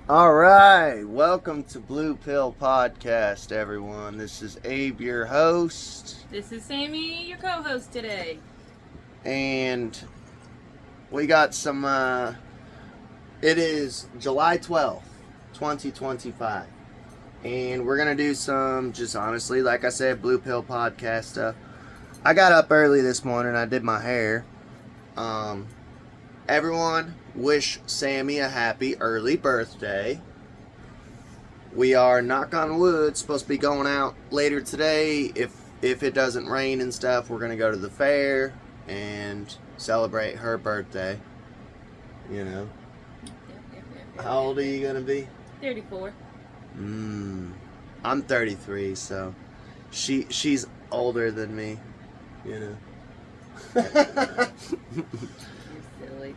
All right, welcome to Blue Pill Podcast, everyone. This is Abe, your host, This is Sammy, your co-host today. and we got some. It is July 12th, 2025, and we're gonna do some, just honestly, like I said, Blue Pill Podcast stuff. I got up early this morning. I did my hair. Everyone, wish Sammy a happy early birthday. We are, knock on wood, supposed to be going out later today. If it doesn't rain and stuff, we're gonna go to the fair and celebrate her birthday. You know. How old are you gonna be? 34. I'm 33, so she's older than me. You know. You're silly.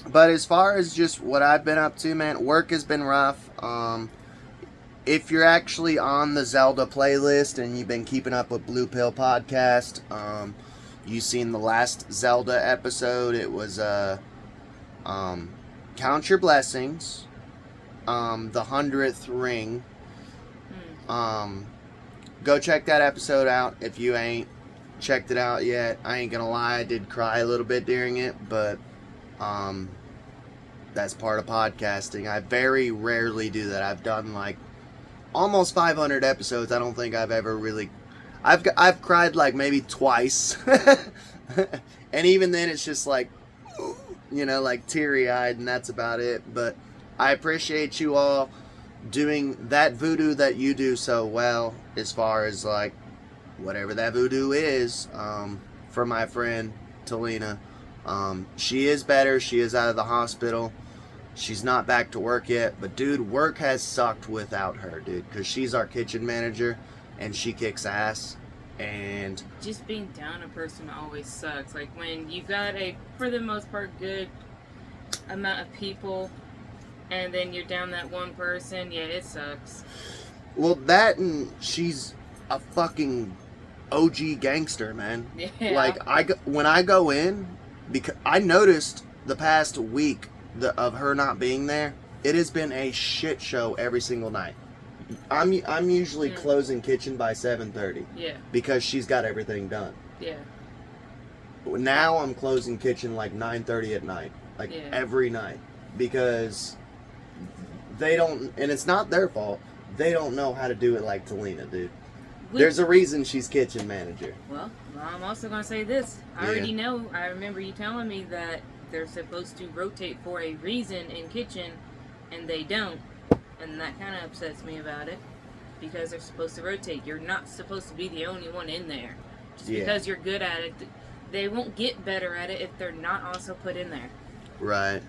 But as far as just what I've been up to, man, work has been rough. If you're actually on the Zelda playlist and you've been keeping up with Blue Pill Podcast, you've seen the last Zelda episode. It was Count Your Blessings, the 100th Ring. Go check that episode out if you ain't checked it out yet. I ain't gonna lie, I did cry a little bit during it, but that's part of podcasting. I very rarely do that. I've done like almost 500 episodes. I don't think I've ever really... I've cried like maybe twice. And even then it's just like, you know, like teary-eyed, and that's about it. But I appreciate you all doing that voodoo that you do so well, as far as like whatever that voodoo is, for my friend Talina. She is better. She is out of the hospital. She's not back to work yet. But, dude, work has sucked without her, dude. Because she's our kitchen manager, and she kicks ass. And just being down a person always sucks. Like when you've got a, for the most part, good amount of people, and then you're down that one person, yeah, it sucks. Well, that and she's a fucking OG gangster, man. Yeah. Like, when I go in, because I noticed the past week of her not being there, it has been a shit show every single night. I'm usually closing kitchen by 7:30. Yeah. Because she's got everything done. Yeah. Now I'm closing kitchen like 9:30 at night, like every night, because they don't, and it's not their fault. They don't know how to do it like Talina, dude. There's a reason she's kitchen manager. Well, I'm also going to say this. I already know, I remember you telling me that they're supposed to rotate for a reason in kitchen, and they don't. And that kind of upsets me about it, because they're supposed to rotate. You're not supposed to be the only one in there. Just because you're good at it, they won't get better at it if they're not also put in there. Right.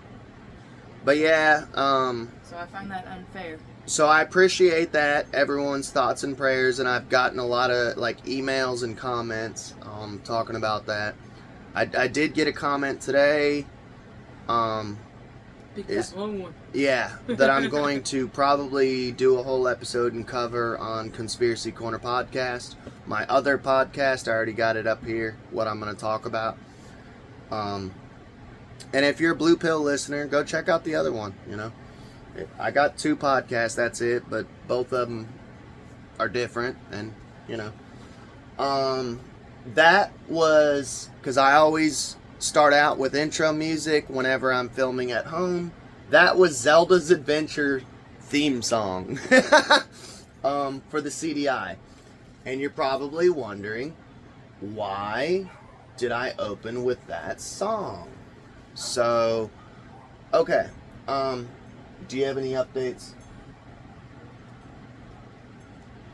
But yeah, so I find that unfair. So I appreciate that, everyone's thoughts and prayers, and I've gotten a lot of like emails and comments talking about that. I did get a comment today. Yeah, that I'm going to probably do a whole episode and cover on Conspiracy Corner Podcast. My other podcast, I already got it up here, what I'm going to talk about. And if you're a Blue Pill listener, go check out the other one, you know. I got 2 podcasts, that's it, but both of them are different, and, you know. That was, because I always start out with intro music whenever I'm filming at home. That was Zelda's Adventure theme song for the CDI. And you're probably wondering, why did I open with that song? So, okay. Do you have any updates?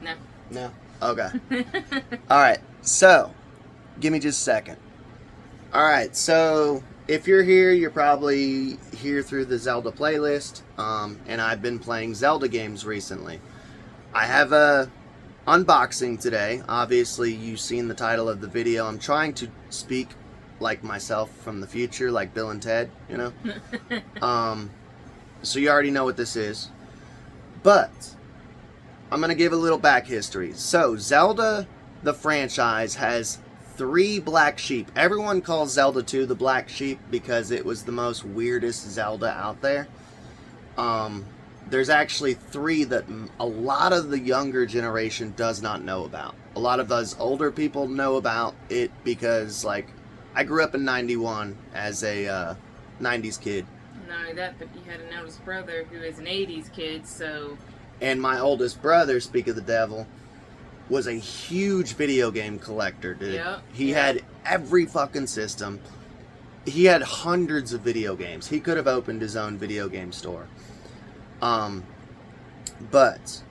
No. No? Okay. Alright, so, give me just a second. Alright, so, if you're here, you're probably here through the Zelda playlist, and I've been playing Zelda games recently. I have a unboxing today. Obviously, you've seen the title of the video. I'm trying to speak like myself from the future, like Bill and Ted, you know? So you already know what this is. But I'm going to give a little back history. So, Zelda, the franchise, has 3 black sheep. Everyone calls Zelda 2 the black sheep because it was the most weirdest Zelda out there. there's actually 3 that a lot of the younger generation does not know about. A lot of us older people know about it because, like, I grew up in 91 as a 90s kid. Not only that, but you had an eldest brother who is an 80s kid, so... And my oldest brother, speak of the devil, was a huge video game collector, dude. Yep. He had every fucking system. He had hundreds of video games. He could have opened his own video game store. But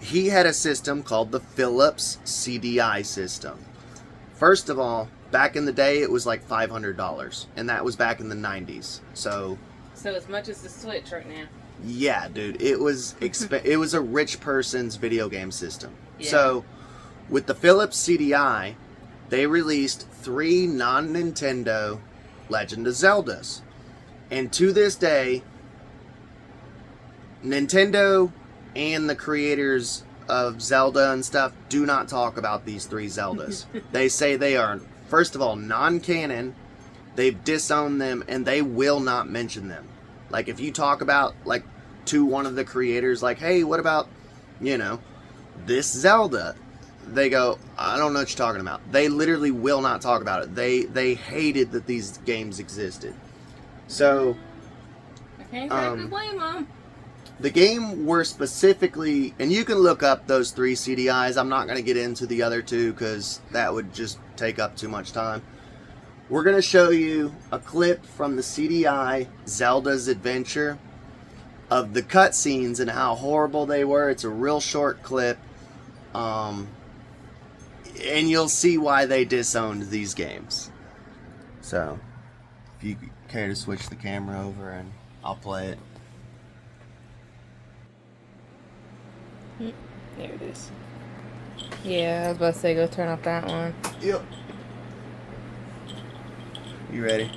he had a system called the Phillips CDI system. First of all, back in the day, it was like $500, and that was back in the 90s. So as much as the Switch right now. Yeah, dude, it was it was a rich person's video game system. Yeah. So with the Phillips CDI, they released 3 non-Nintendo Legend of Zeldas, and to this day, Nintendo and the creators of Zelda and stuff do not talk about these 3 Zeldas. They say they are, first of all, non-canon. They've disowned them, and they will not mention them. Like, if you talk about, like, to one of the creators, like, hey, what about, you know, this Zelda? They go, I don't know what you're talking about. They literally will not talk about it. They hated that these games existed. So I can't exactly blame them. the game were specifically, and you can look up those 3 CDIs. I'm not going to get into the other 2 because that would just take up too much time. We're going to show you a clip from the CDI Zelda's Adventure of the cutscenes and how horrible they were. It's a real short clip. And you'll see why they disowned these games. So, if you care to switch the camera over and I'll play it. There it is. Yeah, I was about to say go turn off that one. Yep. You ready?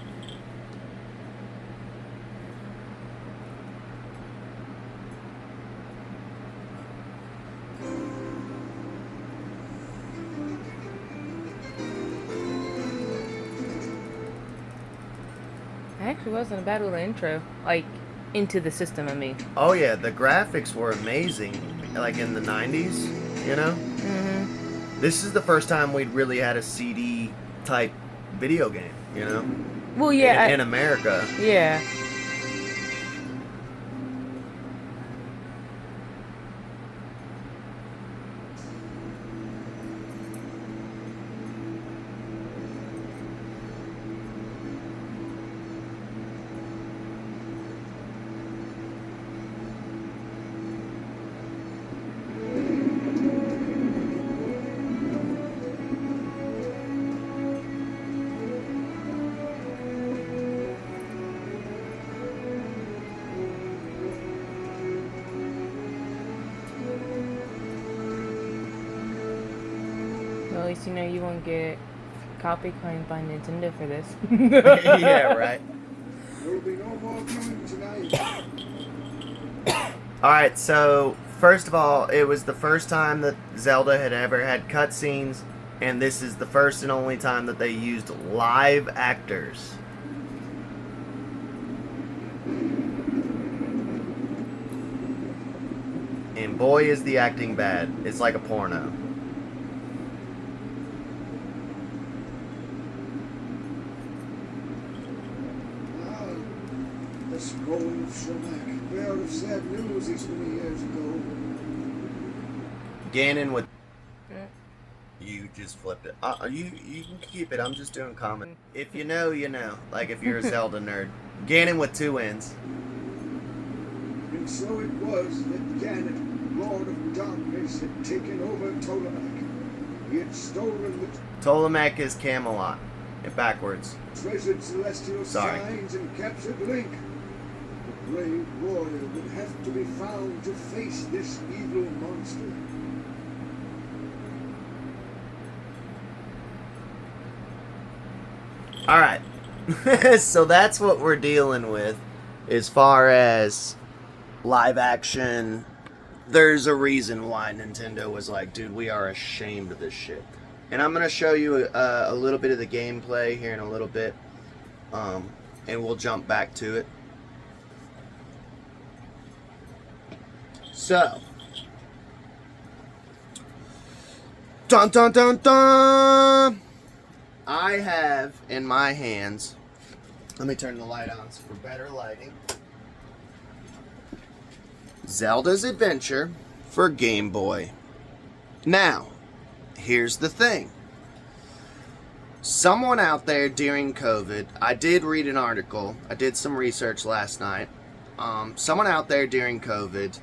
It actually wasn't a bad little intro. Like, into the system, I mean. Oh yeah, the graphics were amazing. Like in the 90s, you know? Mm-hmm. This is the first time we'd really had a CD type video game, you know? Well, yeah. In America. Yeah. Well, at least you know you won't get copy claimed by Nintendo for this. Yeah, right. There'll be no more viewing tonight. Alright, so first of all, it was the first time that Zelda had ever had cutscenes, and this is the first and only time that they used live actors. And boy, is the acting bad. It's like a porno. The scroll of Shemak, bearer of sad news these many years ago. Ganon with... You just flipped it. You can keep it. I'm just doing comment. If you know, you know. Like if you're a Zelda nerd. Ganon with 2 N's. And so it was that Ganon, Lord of Darkness, had taken over Ptolemaic. He had stolen the Ptolemaic is Camelot. Backwards. treasured celestial signs and captured Link. The brave warrior would have to be found to face this evil monster. Alright. So that's what we're dealing with as far as live action. There's a reason why Nintendo was like, dude, we are ashamed of this shit. And I'm going to show you a little bit of the gameplay here in a little bit. And we'll jump back to it. So, dun dun dun dun! I have in my hands, let me turn the light on for better lighting, Zelda's Adventure for Game Boy. Now, here's the thing. Someone out there during COVID, I did read an article, I did some research last night. Someone out there during COVID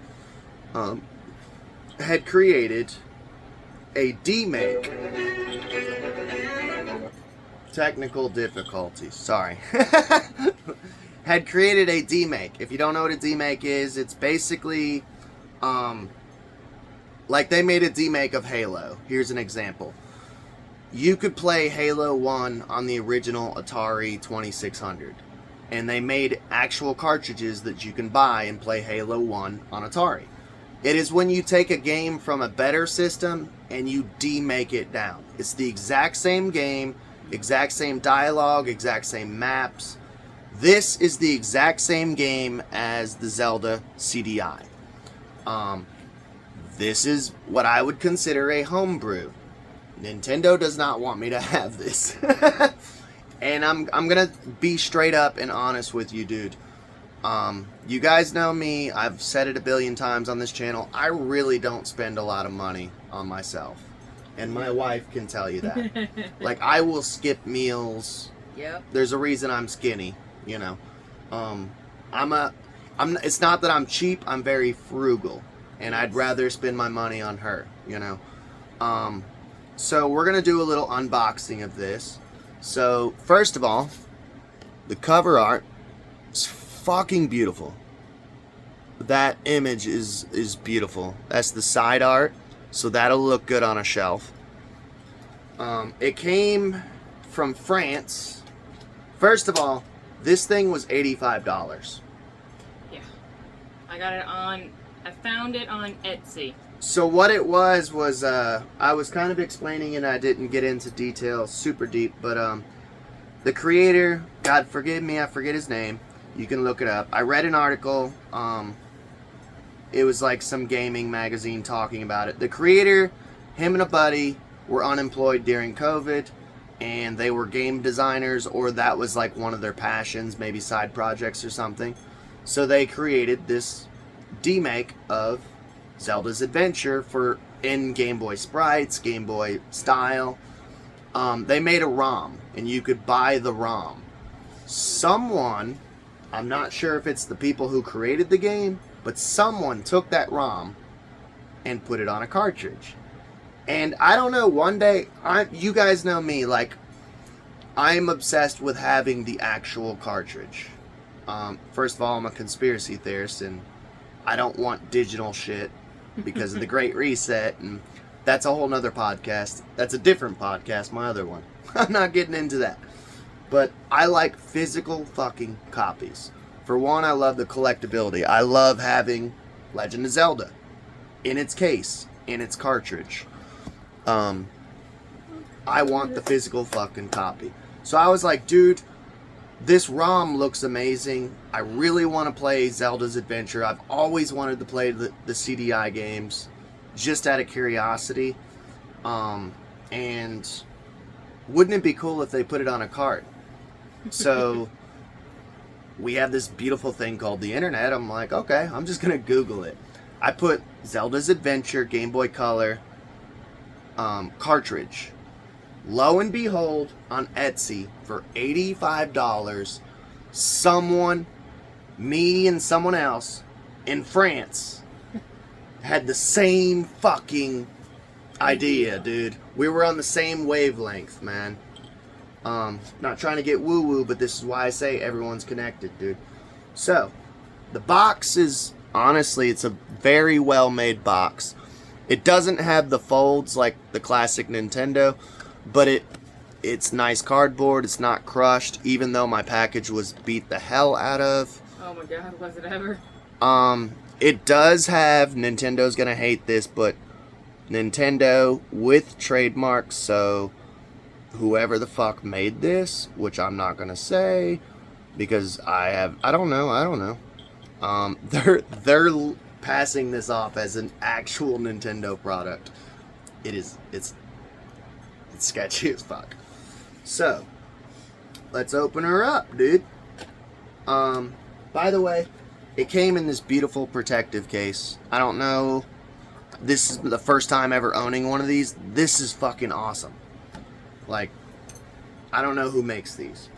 had created a demake. Technical difficulties, sorry. Had created a demake. If you don't know what a demake is, it's basically like they made a demake of Halo. Here's an example. You could play Halo 1 on the original Atari 2600. And they made actual cartridges that you can buy and play Halo 1 on Atari. It is when you take a game from a better system and you demake it down. It's the exact same game, exact same dialogue, exact same maps. This is the exact same game as the Zelda CDI. This is what I would consider a homebrew. Nintendo does not want me to have this. And I'm gonna be straight up and honest with you, dude. You guys know me. I've said it a billion times on this channel. I really don't spend a lot of money on myself. And my wife can tell you that. Like, I will skip meals. Yep. There's a reason I'm skinny, you know. It's not that I'm cheap. I'm very frugal. And I'd rather spend my money on her, you know. So we're going to do a little unboxing of this. So, first of all, the cover art is fucking beautiful. That image is beautiful. That's the side art, so that'll look good on a shelf. It came from France. First of all, this thing was $85. Yeah. I found it on Etsy. So what it was I was kind of explaining and I didn't get into detail super deep, but the creator, God forgive me, I forget his name. You can look it up. I read an article. It was like some gaming magazine talking about it. The creator, him and a buddy were unemployed during COVID, and they were game designers, or that was like one of their passions, maybe side projects or something. So they created this demake of Zelda's Adventure in Game Boy sprites, Game Boy style. They made a ROM, and you could buy the ROM. Someone, I'm not sure if it's the people who created the game, but someone took that ROM and put it on a cartridge. And I don't know, one day, you guys know me, like, I'm obsessed with having the actual cartridge. First of all, I'm a conspiracy theorist, and I don't want digital shit because of the Great Reset, and that's a whole nother podcast. That's a different podcast, my other one. I'm not getting into that. But I like physical fucking copies. For one, I love the collectability. I love having Legend of Zelda in its case, in its cartridge. I want the physical fucking copy. So I was like, dude, this ROM looks amazing. I really want to play Zelda's Adventure. I've always wanted to play the CDI games, just out of curiosity. And wouldn't it be cool if they put it on a cart? So we have this beautiful thing called the internet. I'm like, okay, I'm just going to Google it. I put Zelda's Adventure Game Boy Color cartridge. Lo and behold, on Etsy for $85, someone, me and someone else in France, had the same fucking idea, dude. We were on the same wavelength, man. Not trying to get woo-woo, but this is why I say everyone's connected, dude. So, the box is, honestly, it's a very well-made box. It doesn't have the folds like the classic Nintendo, but it's nice cardboard. It's not crushed, even though my package was beat the hell out of. Oh my god, was it ever? It does have, Nintendo's gonna hate this, but Nintendo with trademarks, so whoever the fuck made this, which I'm not gonna say, because I don't know. Their passing this off as an actual Nintendo product. It's sketchy as fuck. So, let's open her up, dude. By the way, it came in this beautiful protective case. I don't know. This is the first time ever owning one of these. This is fucking awesome. Like, I don't know who makes these.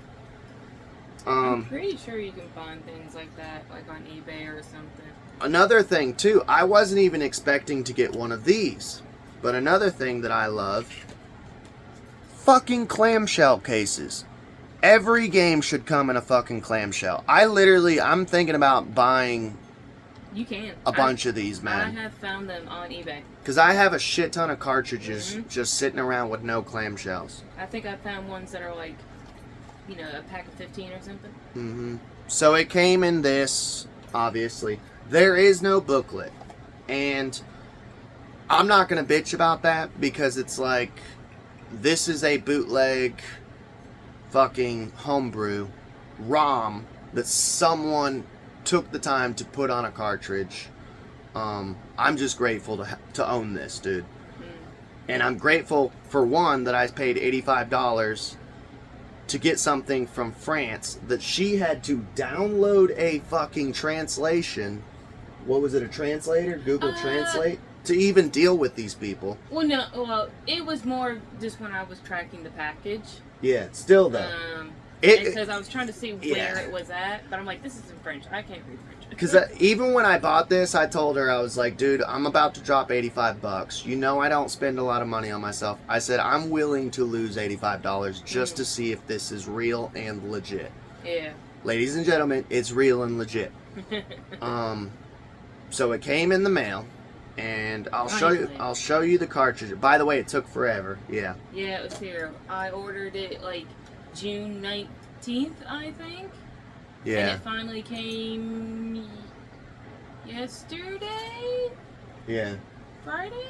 I'm pretty sure you can find things like that, like on eBay or something. Another thing, too, I wasn't even expecting to get one of these. But another thing that I love, fucking clamshell cases. Every game should come in a fucking clamshell. I'm thinking about buying You can. a bunch of these, man. I have found them on eBay. Because I have a shit ton of cartridges just sitting around with no clamshells. I think I found ones that are like, you know, a pack of 15 or something. Mm-hmm. So it came in this, obviously. There is no booklet. And I'm not going to bitch about that because it's like, this is a bootleg fucking homebrew ROM that someone took the time to put on a cartridge. I'm just grateful to own this, dude. And I'm grateful, for one, that I paid $85 to get something from France that she had to download a fucking translation. What was it, a translator? Google Translate? To even deal with these people. Well, it was more just when I was tracking the package. Yeah, still though. Because I was trying to see where it was at, but I'm like, this is in French. I can't read French. Because even when I bought this, I told her, I was like, dude, I'm about to drop $85. You know I don't spend a lot of money on myself. I said, I'm willing to lose $85 just to see if this is real and legit. Yeah. Ladies and gentlemen, it's real and legit. So it came in the mail. And I'll show you the cartridge. By the way, it took forever. Yeah. Yeah, it was here. I ordered it like June 19th, I think. Yeah. And it finally came yesterday? Yeah. Friday?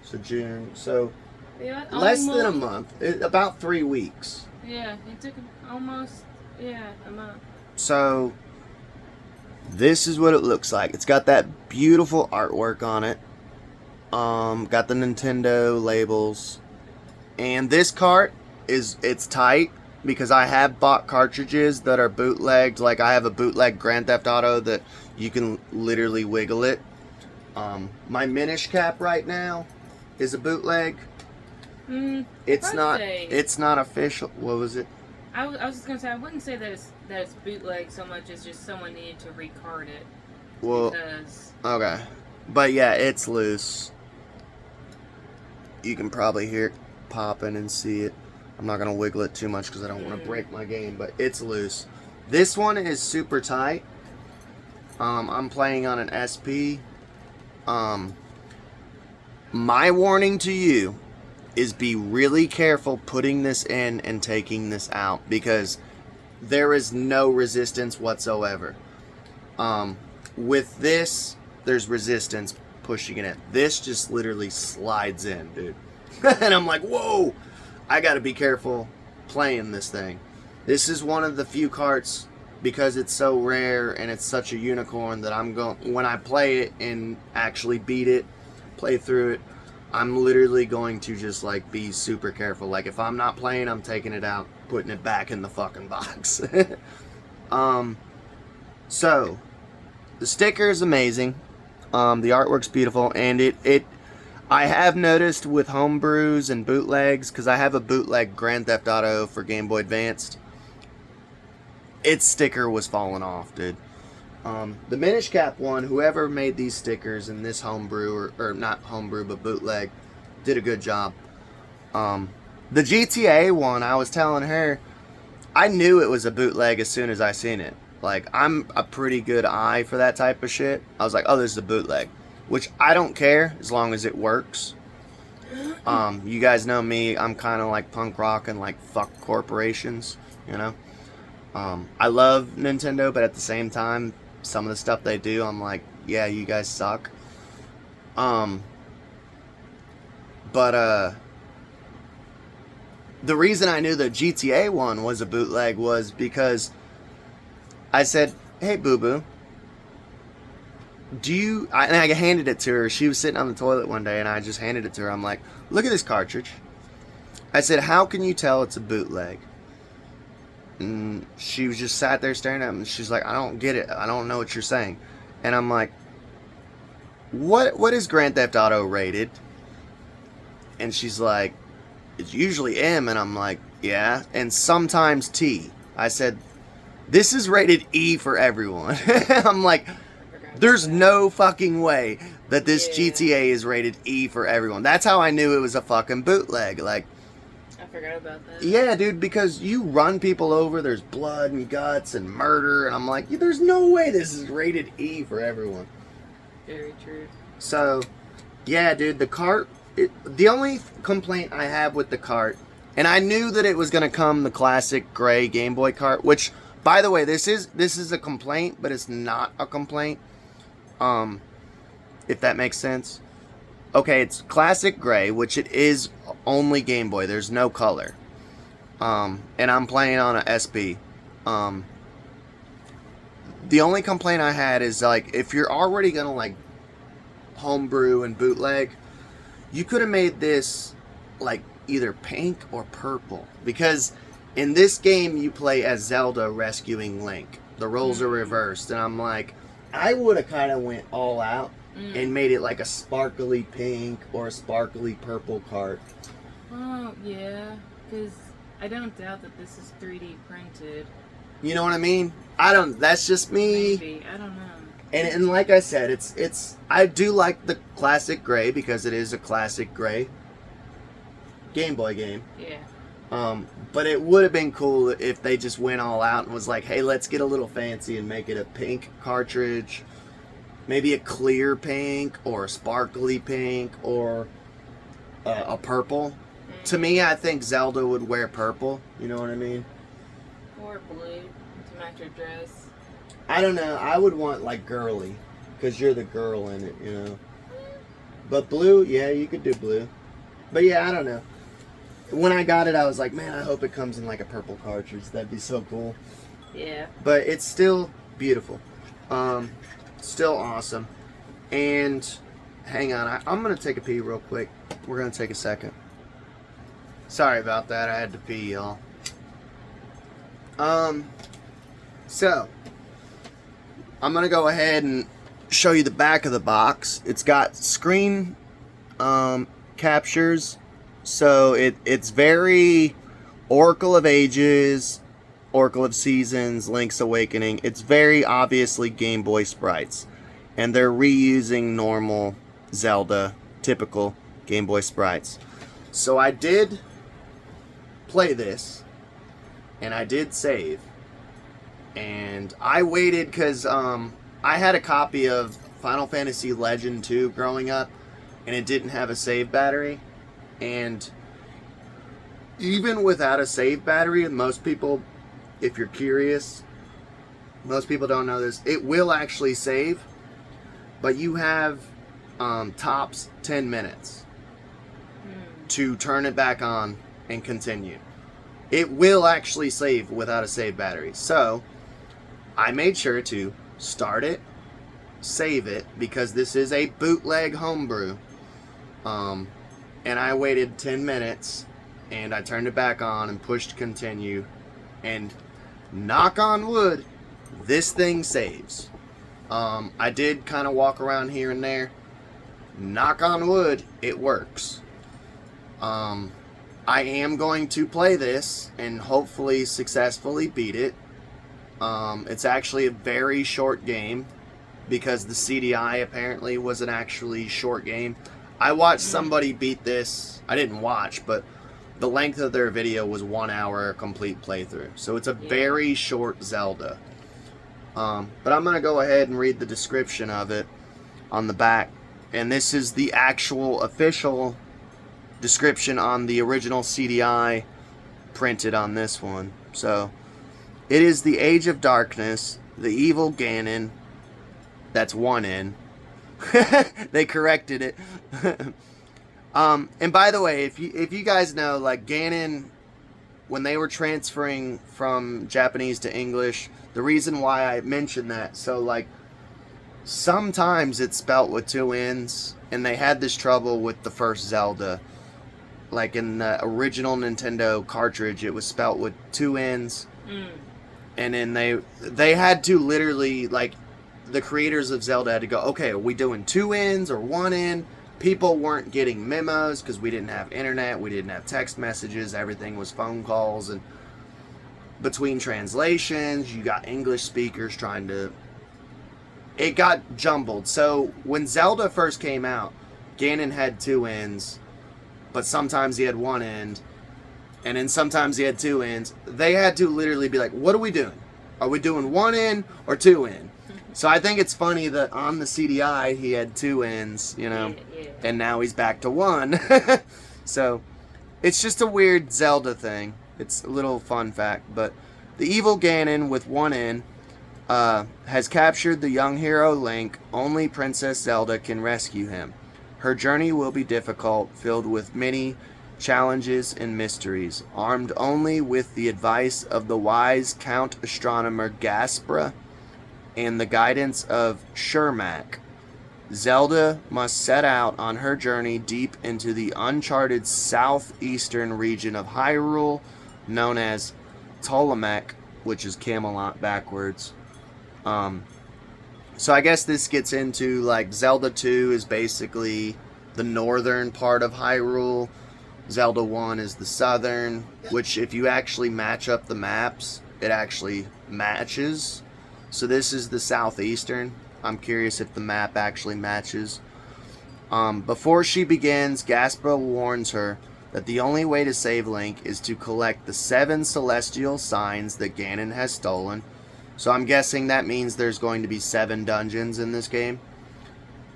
So June. So yeah, less than a month. About 3 weeks. Yeah, it took almost a month. So this is what it looks like. It's got that beautiful artwork on it. Got the Nintendo labels. And this cart it's tight because I have bought cartridges that are bootlegged. Like I have a bootleg Grand Theft Auto that you can literally wiggle it. My Minish cap right now is a bootleg. It's not official. What was it? I was just gonna say, I wouldn't say that it's bootleg so much as just someone needed to recard it. Well, okay, but yeah, it's loose. You can probably hear it popping and see it. I'm not gonna wiggle it too much because I don't want to break my game, but it's loose. This one is super tight. I'm playing on an SP. My warning to you is be really careful putting this in and taking this out because there is no resistance whatsoever. With this, there's resistance pushing it in. This just literally slides in, dude. And I'm like, whoa, I gotta be careful playing this thing. This is one of the few carts, because it's so rare and it's such a unicorn, that when I play it and actually beat it, play through it, I'm literally going to just like be super careful. Like if I'm not playing, I'm taking it out, putting it back in the fucking box. So the sticker is amazing. The artwork's beautiful, and I have noticed with homebrews and bootlegs, because I have a bootleg Grand Theft Auto for Game Boy Advanced, its sticker was falling off, dude. The Minish Cap one, whoever made these stickers in this homebrew, or not homebrew, but bootleg, did a good job. The GTA one, I was telling her, I knew it was a bootleg as soon as I seen it. Like, I'm a pretty good eye for that type of shit. I was like, oh, this is a bootleg. Which I don't care as long as it works. You guys know me, I'm kind of like punk rock and like fuck corporations, you know? I love Nintendo, but at the same time, some of the stuff they do, I'm like, yeah, you guys suck. The reason I knew the GTA one was a bootleg was because I said, hey, boo-boo, and I handed it to her. She was sitting on the toilet one day, and I just handed it to her. I'm like, look at this cartridge. I said, how can you tell it's a bootleg? And she was just sat there staring at me. She's like, I don't get it. I don't know what you're saying. And I'm like, what is Grand Theft Auto rated? And she's like, it's usually M. And I'm like, yeah, and sometimes T. I said, this is rated E for everyone. I'm like, there's no fucking way that this GTA is rated E for everyone. That's how I knew it was a fucking bootleg. Like, I forgot about that. yeah, dude, because you run people over, there's blood and guts and murder, and I'm like, there's no way this is rated E for everyone. Very true. So, yeah, dude, the cart, the only complaint I have with the cart, and I knew that it was going to come the classic gray Game Boy cart, which, by the way, this is a complaint, but it's not a complaint. If that makes sense. Okay, it's classic gray, which it is only Game Boy. There's no color. And I'm playing on a SP. The only complaint I had is, like, if you're already gonna, like, homebrew and bootleg, you could have made this, like, either pink or purple. Because in this game, you play as Zelda rescuing Link. The roles are reversed. And I'm like, I would have kind of went all out and made it like a sparkly pink or a sparkly purple cart. Oh, yeah. Because I don't doubt that this is 3D printed. You know what I mean? That's just me. Maybe. I don't know. And like I said, it's I do like the classic gray because it is a classic gray Game Boy game. Yeah. But it would have been cool if they just went all out and was like, hey, let's get a little fancy and make it a pink cartridge. Maybe a clear pink or a sparkly pink or a purple. To me, I think Zelda would wear purple. You know what I mean? Or blue to match your dress. I don't know. I would want like girly because you're the girl in it, you know. But blue, yeah, you could do blue. But yeah, I don't know. When I got it, I was like, man, I hope it comes in like a purple cartridge. That'd be so cool. Yeah. But it's still beautiful. Still awesome. And hang on, I'm going to take a pee real quick. We're going to take a second. Sorry about that. I had to pee, y'all. So, I'm going to go ahead and show you the back of the box. It's got screen captures. So it's very Oracle of Ages, Oracle of Seasons, Link's Awakening. It's very obviously Game Boy sprites. And they're reusing normal Zelda, typical Game Boy sprites. So I did play this, and I did save. And I waited because I had a copy of Final Fantasy Legend 2 growing up, and it didn't have a save battery. And even without a save battery, and most people, if you're curious, most people don't know this, it will actually save, but you have tops 10 minutes to turn it back on and continue. It will actually save without a save battery. So I made sure to start it, save it, because this is a bootleg homebrew. And I waited 10 minutes, and I turned it back on and pushed continue, and knock on wood, this thing saves. I did kind of walk around here and there. Knock on wood, it works. I am going to play this and hopefully successfully beat it. It's actually a very short game because the CDI apparently was an actually short game. I watched somebody beat this. I didn't watch, but the length of their video was 1 hour complete playthrough. So it's a very short Zelda. But I'm going to go ahead and read the description of it on the back. And this is the actual official description on the original CDI printed on this one. So, it is the Age of Darkness, the evil Ganon, that's one N. They corrected it. And by the way, if you guys know, like Ganon, when they were transferring from Japanese to English, the reason why I mentioned that, so like sometimes it's spelt with two N's, and they had this trouble with the first Zelda. Like in the original Nintendo cartridge, it was spelt with two N's, and then they had to literally, like, the creators of Zelda had to go, okay, are we doing two N's or one N? People weren't getting memos because we didn't have internet, we didn't have text messages, everything was phone calls, and between translations, you got English speakers trying to... It got jumbled. So when Zelda first came out, Ganon had two N's, but sometimes he had one end, and then sometimes he had two ends. They had to literally be like, what are we doing? Are we doing one end or two end? So I think it's funny that on the CDI he had two ends, you know, and now he's back to one. So it's just a weird Zelda thing. It's a little fun fact, but the evil Ganon with one end has captured the young hero Link. Only Princess Zelda can rescue him. Her journey will be difficult, filled with many challenges and mysteries. Armed only with the advice of the wise Count Astronomer Gaspra and the guidance of Shermac, Zelda must set out on her journey deep into the uncharted southeastern region of Hyrule, known as Ptolemaic, which is Camelot backwards. So I guess this gets into, like, Zelda 2 is basically the northern part of Hyrule. Zelda 1 is the southern, which if you actually match up the maps, it actually matches. So this is the southeastern. I'm curious if the map actually matches. Before she begins, Gaspra warns her that the only way to save Link is to collect the 7 celestial signs that Ganon has stolen. So I'm guessing that means there's going to be 7 dungeons in this game.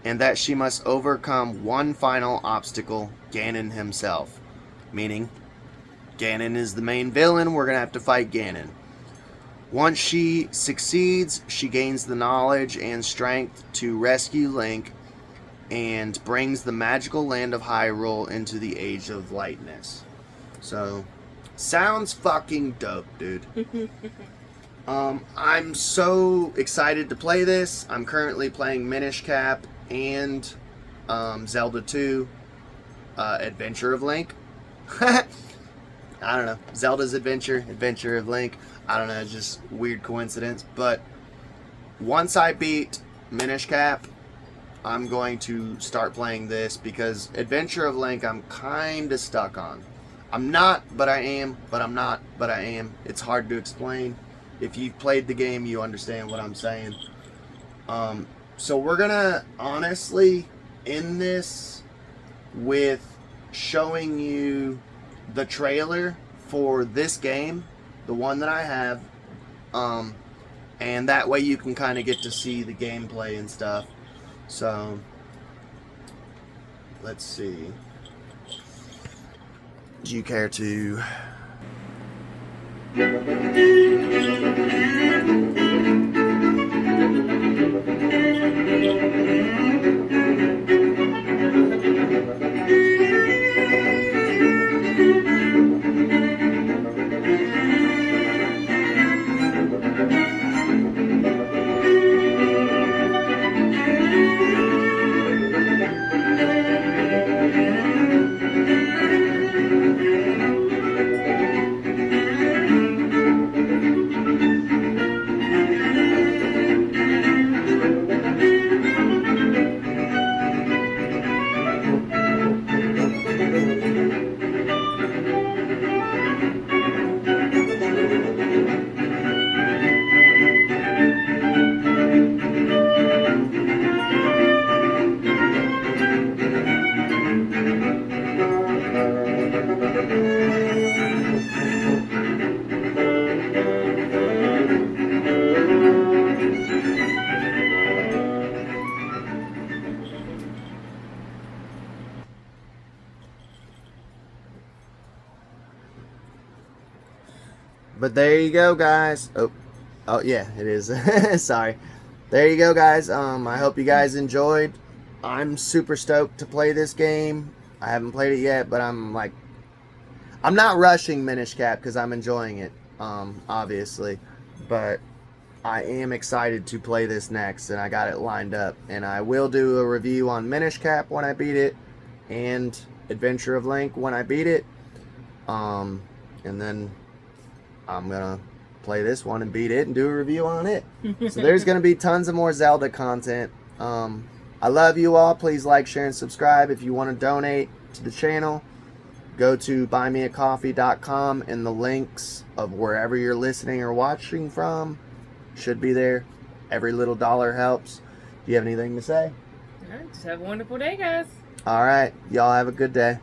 And that she must overcome one final obstacle, Ganon himself. Meaning, Ganon is the main villain, we're going to have to fight Ganon. Once she succeeds, she gains the knowledge and strength to rescue Link and brings the magical land of Hyrule into the Age of Lightness. So, sounds fucking dope, dude. I'm so excited to play this. I'm currently playing Minish Cap and Zelda 2 Adventure of Link. I don't know. Zelda's Adventure of Link. I don't know, just weird coincidence. But once I beat Minish Cap, I'm going to start playing this because Adventure of Link I'm kind of stuck on. I'm not, but I am, but I'm not, but I am. It's hard to explain. If you've played the game, you understand what I'm saying. So we're going to honestly end this with showing you the trailer for this game, the one that I have, and that way you can kind of get to see the gameplay and stuff. So let's see. Do you care to... But there you go, guys. Oh yeah, it is. Sorry. There you go, guys. I hope you guys enjoyed. I'm super stoked to play this game. I haven't played it yet, but I'm not rushing Minish Cap because I'm enjoying it, obviously. But I am excited to play this next, and I got it lined up. And I will do a review on Minish Cap when I beat it, and Adventure of Link when I beat it. And then I'm gonna play this one and beat it and do a review on it. So there's gonna be tons of more Zelda content. I love you all. Please like, share, and subscribe. If you want to donate to the channel, go to buymeacoffee.com, and the links of wherever you're listening or watching from should be there. Every little dollar helps. Do you have anything to say? All right, just have a wonderful day, guys. All right. Y'all have a good day.